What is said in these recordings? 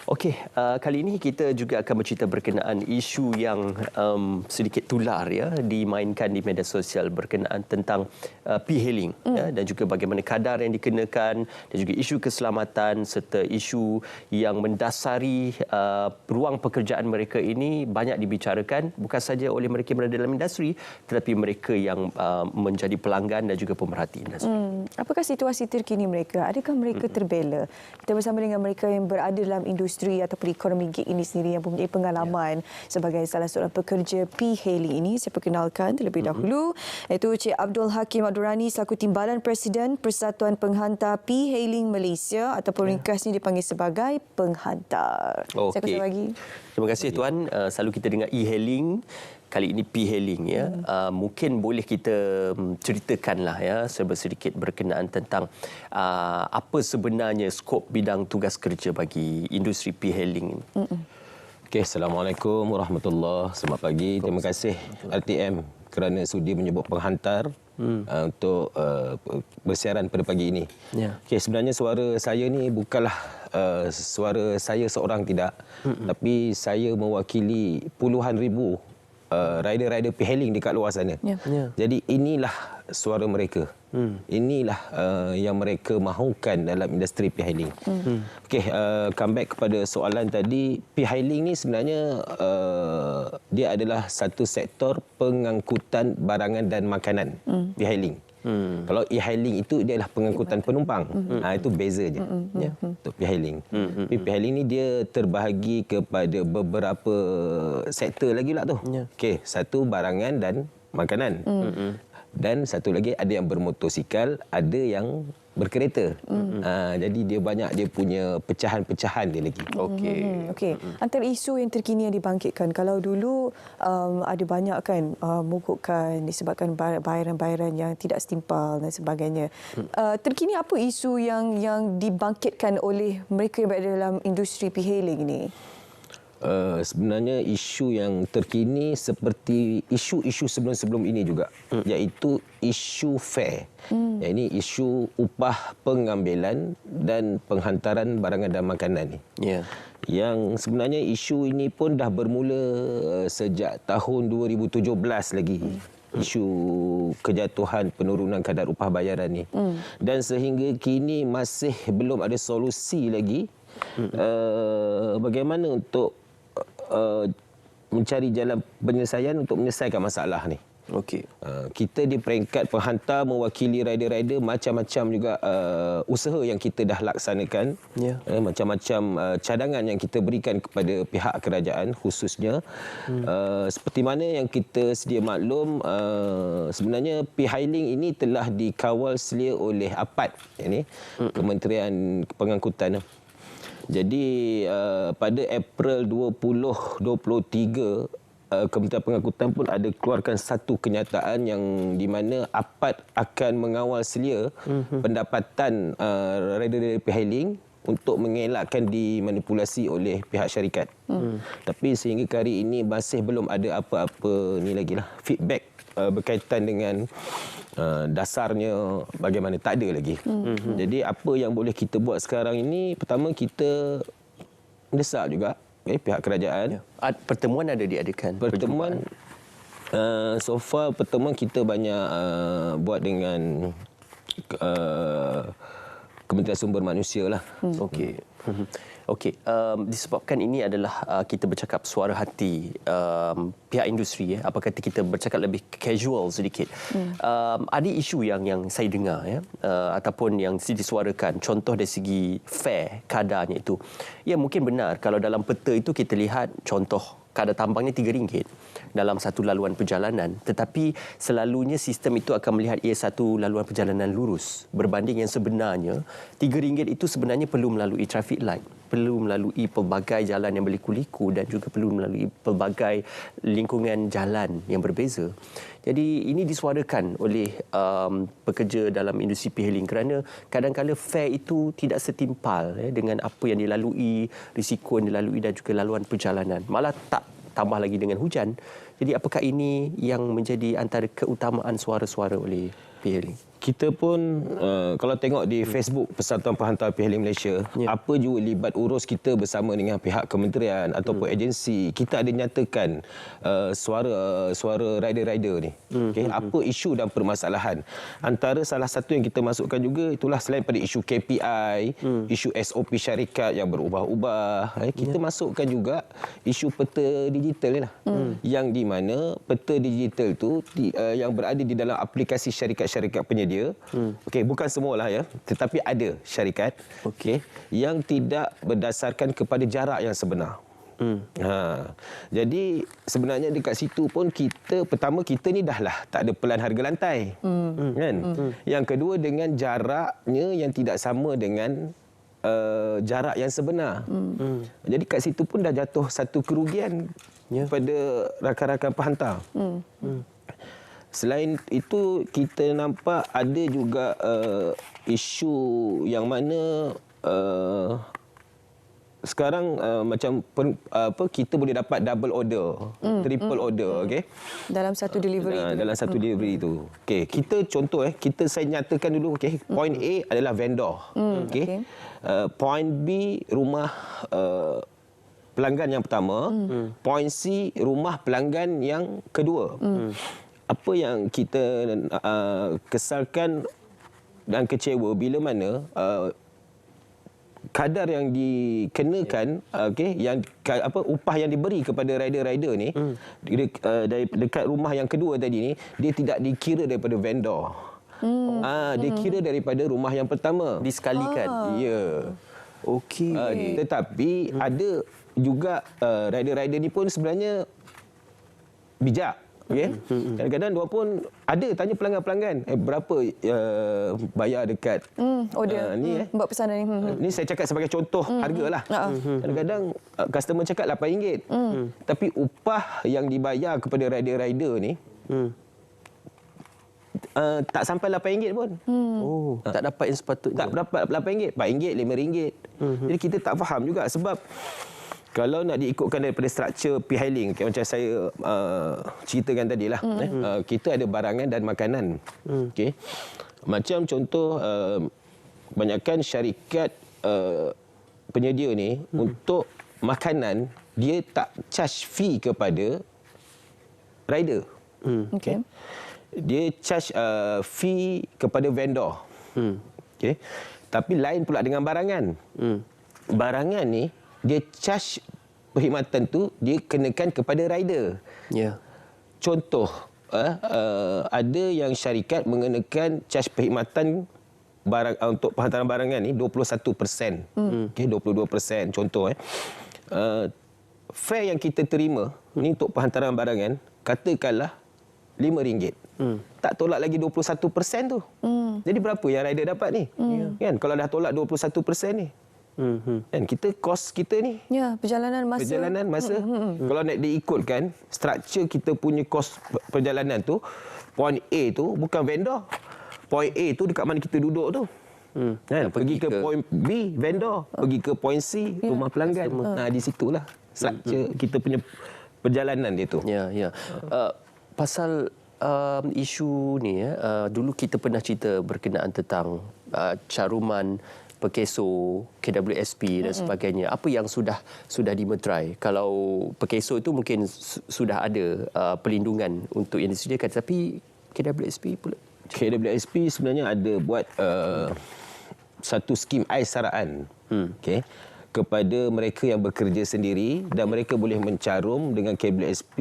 Okey, kali ini kita juga akan bercerita berkenaan isu yang sedikit tular ya dimainkan di media sosial berkenaan tentang p-hailing ya, dan juga bagaimana kadar yang dikenakan dan juga isu keselamatan serta isu yang mendasari ruang pekerjaan mereka ini banyak dibicarakan bukan saja oleh mereka yang berada dalam industri tetapi mereka yang menjadi pelanggan dan juga pemerhati industri. Apakah situasi terkini mereka? Adakah mereka terbela? Kita bersama dengan mereka yang berada dalam industri ataupun ekonomi gig ini sendiri yang mempunyai pengalaman sebagai salah seorang pekerja p-hailing ini. Saya perkenalkan terlebih dahulu iaitu Cik Abdul Hakim Abdul Rani selaku Timbalan Presiden Persatuan Penghantar P-hailing Malaysia ataupun ringkasnya dipanggil sebagai penghantar. Saya kuasa bagi. Terima kasih Tuan. Selalu kita dengar e-hailing, kali ini p-hailing ya. Mungkin boleh kita ceritakanlah ya sedikit berkenaan tentang apa sebenarnya skop bidang tugas kerja bagi industri p-hailing ini. Okey, Assalamualaikum warahmatullahi. Selamat pagi. Terima kasih RTM kerana sudi menyebut penghantar untuk bersiaran pada pagi ini. Okey, sebenarnya suara saya ni bukanlah suara saya seorang tidak, tapi saya mewakili puluhan ribu rider-rider p-hailing dekat luar sana. Jadi inilah suara mereka. Inilah yang mereka mahukan dalam industri p-hailing. Okey, come back kepada soalan tadi. P-hailing ni sebenarnya dia adalah satu sektor pengangkutan barangan dan makanan. P-hailing. Kalau e-hailing itu dia adalah pengangkutan penumpang. Itu beza je. Untuk p-hailing. P-hailing ni dia terbahagi kepada beberapa sektor lagi pula tu. Okey, satu barangan dan makanan. Dan satu lagi ada yang bermotosikal, ada yang berkereta. Jadi dia banyak dia punya pecahan-pecahan dia lagi. Okey. Antara isu yang terkini yang dibangkitkan, kalau dulu ada banyak kan mogokkan disebabkan bayaran-bayaran yang tidak setimpal dan sebagainya. Terkini apa isu yang dibangkitkan oleh mereka yang berada dalam industri p-hailing ini? Sebenarnya isu yang terkini seperti isu-isu sebelum-sebelum ini juga, iaitu isu fare. Ini isu upah pengambilan dan penghantaran barangan dan makanan ni. Yang sebenarnya isu ini pun dah bermula sejak tahun 2017 lagi. Isu kejatuhan penurunan kadar upah bayaran ni. Dan sehingga kini masih belum ada solusi lagi bagaimana untuk mencari jalan penyelesaian untuk menyelesaikan masalah ni. Kita di peringkat penghantar mewakili rider-rider, macam-macam juga usaha yang kita dah laksanakan. Macam-macam cadangan yang kita berikan kepada pihak kerajaan khususnya. Seperti mana yang kita sedia maklum, sebenarnya p-hailing ini telah dikawal selia oleh APAD, Kementerian Pengangkutan. Jadi pada April 2023 Kementerian Pengangkutan pun ada keluarkan satu kenyataan yang di mana APAD akan mengawal selia pendapatan rider-rider p-hailing untuk mengelakkan dimanipulasi oleh pihak syarikat. Tapi sehingga hari ini masih belum ada apa-apa ni lagi lah feedback berkaitan dengan dasarnya bagaimana, tak ada lagi. Jadi apa yang boleh kita buat sekarang ini, pertama kita mendesak juga pihak kerajaan. Pertemuan ada diadakan? Pertemuan so far pertemuan kita banyak buat dengan Kementerian Sumber Manusia lah. Disebabkan ini adalah kita bercakap suara hati pihak industri, apa kata kita bercakap lebih casual sedikit. Ada isu yang saya dengar ataupun yang disuarakan, contoh dari segi fare, kadarnya itu. Ya, mungkin benar kalau dalam peta itu kita lihat contoh kadar tambangnya RM3 dalam satu laluan perjalanan, tetapi selalunya sistem itu akan melihat ia satu laluan perjalanan lurus, berbanding yang sebenarnya RM3 itu sebenarnya perlu melalui traffic light, perlu melalui pelbagai jalan yang berliku-liku dan juga perlu melalui pelbagai lingkungan jalan yang berbeza. Jadi ini disuarakan oleh pekerja dalam industri p-hailing kerana kadang-kadang fare itu tidak setimpal dengan apa yang dilalui, risiko yang dilalui dan juga laluan perjalanan. Malah tak tambah lagi dengan hujan. Jadi apakah ini yang menjadi antara keutamaan suara-suara oleh p-hailing? kita pun kalau tengok di Facebook Persatuan Penghantar P-Hailing Malaysia, apa juga libat urus kita bersama dengan pihak kementerian ataupun agensi, kita ada nyatakan suara rider-rider ni. Okey, apa isu dan permasalahan. Antara salah satu yang kita masukkan juga itulah selain pada isu KPI, isu SOP syarikat yang berubah-ubah, kita masukkan juga isu peta digital ni lah. Yang di mana peta digital tu yang berada di dalam aplikasi syarikat-syarikat penyedia. Okey, bukan semualah ya, tetapi ada syarikat yang tidak berdasarkan kepada jarak yang sebenar. Jadi sebenarnya dekat situ pun pertama kita ni dah tak ada pelan harga lantai. Kan? Yang kedua dengan jaraknya yang tidak sama dengan jarak yang sebenar. Jadi kat situ pun dah jatuh satu kerugian pada rakan-rakan penghantar. Selain itu, kita nampak ada juga isu yang mana sekarang macam kita boleh dapat double order, triple order, okey. Dalam satu delivery. Dalam satu delivery tu. Okey, kita contoh saya nyatakan dulu, okey. Point A adalah vendor. Okey. Point B rumah pelanggan yang pertama, point C rumah pelanggan yang kedua. Apa yang kita kesalkan dan kecewa bila mana kadar yang dikenakan, yang upah yang diberi kepada rider-rider ni dekat rumah yang kedua tadi ni, dia tidak dikira daripada vendor. Dia kira daripada rumah yang pertama. Disekalikan. Ya. Okey. Tetapi ada juga rider-rider ni pun sebenarnya bijak. Kadang-kadang dia pun ada tanya pelanggan-pelanggan berapa bayar dekat order buat pesanan ni. Ni saya cakap sebagai contoh hargalah. Kadang-kadang customer cakap RM8. Tapi upah yang dibayar kepada rider-rider ni tak sampai RM8 pun. Tak dapat yang sepatutnya. Tak dapat RM8, RM4, RM5. Jadi kita tak faham juga sebab kalau nak diikutkan daripada struktur P-Hailing, macam saya ceritakan tadi lah, kita ada barangan dan makanan. Macam contoh, banyakkan syarikat penyedia ni untuk makanan, dia tak charge fee kepada rider. Dia charge fee kepada vendor. Tapi lain pula dengan barangan. Barangan ni, dia charge perkhidmatan tu dia kenakan kepada rider. Contoh, ada yang syarikat mengenakan charge perkhidmatan untuk penghantaran barangan ni 21%. 22% contoh. Fare yang kita terima ni untuk penghantaran barangan katakanlah RM5. Tak tolak lagi 21% tu. Jadi berapa yang rider dapat ni? Kan kalau dah tolak 21% ni. Dan kita kos kita ni Perjalanan masa. Kalau nak diikutkan struktur kita punya kos perjalanan tu, point A tu bukan vendor, point A tu dekat mana kita duduk tu. Pergi ke point B vendor, pergi ke point C rumah pelanggan. Di situlah struktur kita punya perjalanan dia tu. Pasal isu ni dulu kita pernah cerita berkenaan tentang caruman Perkeso, KWSP dan sebagainya. Apa yang sudah dimeterai? Kalau Perkeso itu mungkin sudah ada perlindungan untuk yang disediakan, tapi KWSP pula. KWSP sebenarnya ada buat satu skim aisaraan kepada mereka yang bekerja sendiri dan mereka boleh mencarum dengan KWSP.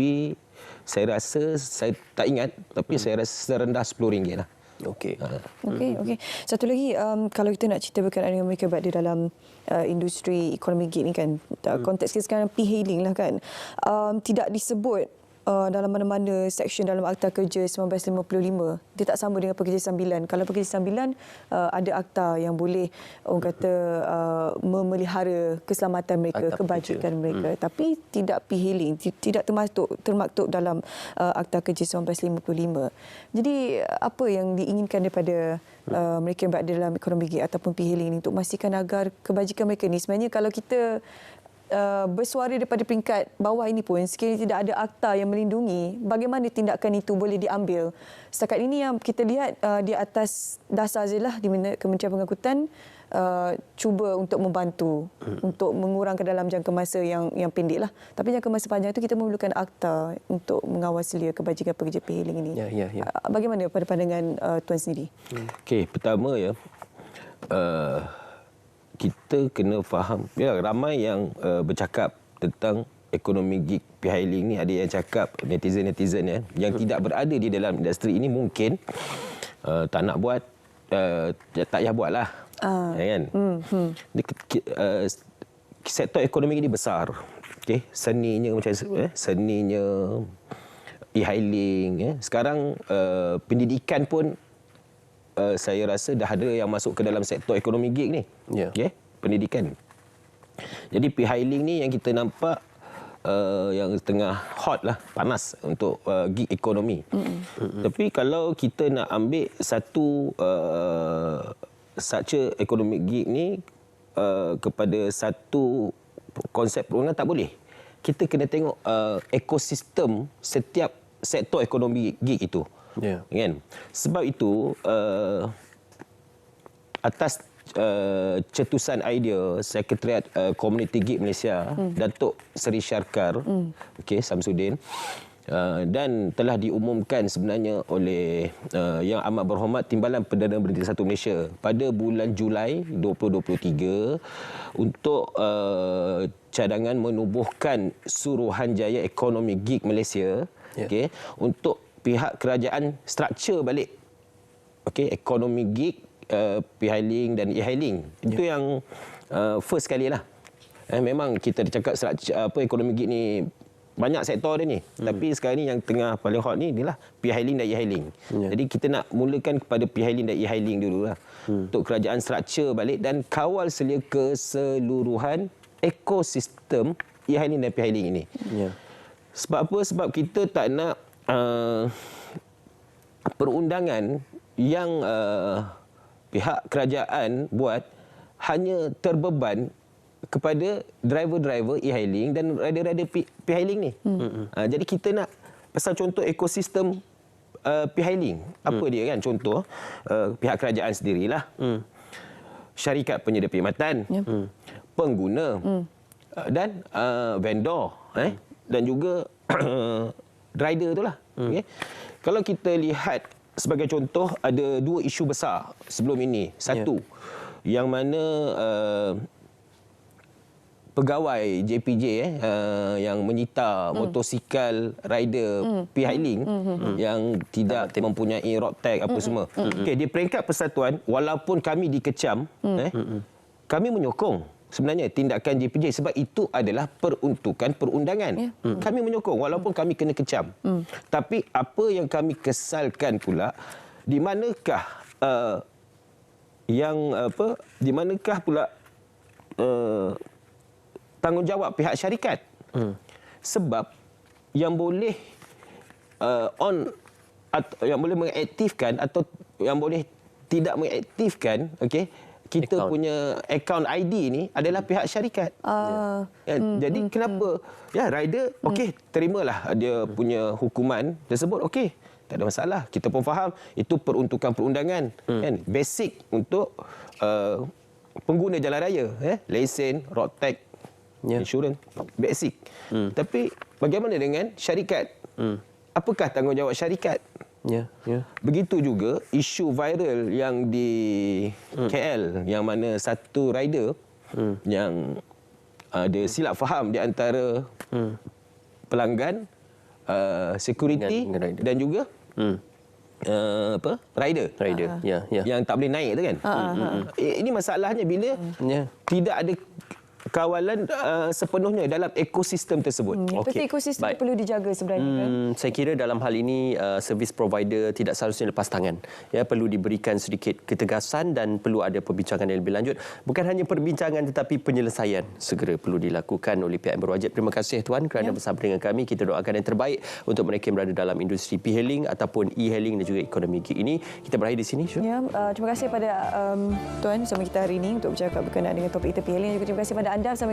Saya rasa, saya tak ingat, tapi saya rasa serendah RM10 lah. Okey. Satu lagi, kalau kita nak cerita berkenaan dengan mereka berada dalam industri ekonomi gig ni kan, konteks kita sekarang P-Hailing lah kan, tidak disebut dalam mana-mana seksyen dalam Akta Kerja 1955. Dia tak sama dengan Pekerja Sambilan. Kalau Pekerja Sambilan ada akta yang boleh orang kata memelihara keselamatan mereka, kebajikan mereka. Tapi tidak P-Hailing, tidak termaktub dalam Akta Kerja 1955. Jadi apa yang diinginkan daripada mereka yang berada dalam ekonomi gig ataupun P-Hailing ini untuk memastikan agar kebajikan mereka ni, sebenarnya kalau kita bersuara daripada peringkat bawah ini pun, sekiranya tidak ada akta yang melindungi, bagaimana tindakan itu boleh diambil? Setakat ini yang kita lihat di atas dasar sajalah di mana Kementerian Pengangkutan cuba untuk membantu untuk mengurangkan dalam jangka masa yang pendek lah. Tapi jangka masa panjang itu kita memerlukan akta untuk mengawal selia kebajikan pekerja P-Hailing ini. Bagaimana pada pandangan Tuan sendiri? Okey, pertama ya, kita kena faham, ya, ramai yang bercakap tentang ekonomi gig P-Hailing ni. Ada yang cakap, netizen ya, yang tidak berada di dalam industri ini mungkin tak nak buat, tak payah buatlah. Kan? Sektor ekonomi ini besar. Okey, seninya macam seninya e-hailing. Sekarang pendidikan pun saya rasa dah ada yang masuk ke dalam sektor ekonomi gig ni. Okey, pendidikan. Jadi P-Hailing ni yang kita nampak yang tengah hot lah, panas untuk gig ekonomi. Tapi kalau kita nak ambil satu structure ekonomi gig ni kepada satu konsep perundangan, tak boleh. Kita kena tengok ekosistem setiap sektor ekonomi gig itu. Kan? Sebab itu atas cetusan idea Sekretariat Komuniti Gig Malaysia, Datuk Seri Syarkar Samsudin, dan telah diumumkan sebenarnya oleh Yang Amat Berhormat Timbalan Perdana Menteri Satu Malaysia pada bulan Julai 2023 untuk cadangan menubuhkan Suruhanjaya Ekonomi Gig Malaysia, untuk pihak kerajaan struktur balik ekonomi gig, P-Hailing dan e-hailing. Itu yang first sekali lah. Memang kita cakap ekonomi gig ni banyak sektor dia ni. Tapi sekarang ni yang tengah paling hot ni inilah P-Hailing dan e-hailing. Jadi kita nak mulakan kepada P-Hailing dan e-hailing dululah. Untuk kerajaan struktur balik dan kawal selia keseluruhan ekosistem e-hailing dan P-Hailing ini. Sebab apa? Sebab kita tak nak perundangan yang pihak kerajaan buat hanya terbeban kepada driver-driver e-hailing dan rider-rider P-Hailing ni. Jadi kita nak pasal contoh ekosistem P-Hailing. Apa dia kan? Contoh pihak kerajaan sendirilah. Syarikat penyedia perkhidmatan, pengguna dan vendor dan juga rider itulah. Kalau kita lihat sebagai contoh, ada dua isu besar sebelum ini. Satu, yang mana pegawai JPJ yang menyita motosikal rider P-Hailing yang tidak mempunyai road tag apa semua. Di peringkat persatuan, walaupun kami dikecam, kami menyokong sebenarnya tindakan JPJ sebab itu adalah peruntukan perundangan. Kami menyokong walaupun kami kena kecam. Tapi apa yang kami kesalkan pula, di manakah di manakah pula tanggungjawab pihak syarikat? Sebab yang boleh yang boleh mengaktifkan atau yang boleh tidak mengaktifkan kita punya account ID ni adalah pihak syarikat. Jadi kenapa rider terimalah dia punya hukuman tersebut, tak ada masalah. Kita pun faham itu peruntukan perundangan, kan, basic untuk pengguna jalan raya, lesen, road tag, insurans, basic. Tapi bagaimana dengan syarikat? Apakah tanggungjawab syarikat? Begitu juga isu viral yang di KL, yang mana satu rider yang ada silap faham di antara pelanggan, security dan juga rider yang tak boleh naik tu kan. Ini masalahnya bila tidak ada kawalan sepenuhnya dalam ekosistem tersebut. Betul, ekosistem perlu dijaga sebenarnya kan. Saya kira dalam hal ini servis provider tidak seharusnya lepas tangan. Perlu diberikan sedikit ketegasan dan perlu ada perbincangan yang lebih lanjut. Bukan hanya perbincangan tetapi penyelesaian segera perlu dilakukan oleh pihak yang berwajib. Terima kasih Tuan kerana bersama dengan kami. Kita doakan yang terbaik untuk mereka yang berada dalam industri P-Hailing ataupun e-hailing dan juga ekonomi gig ini. Kita berakhir di sini. Terima kasih pada Tuan bersama kita hari ini untuk bercakap berkenaan dengan topik kita P-Hailing. Juga terima kasih pada anda bersama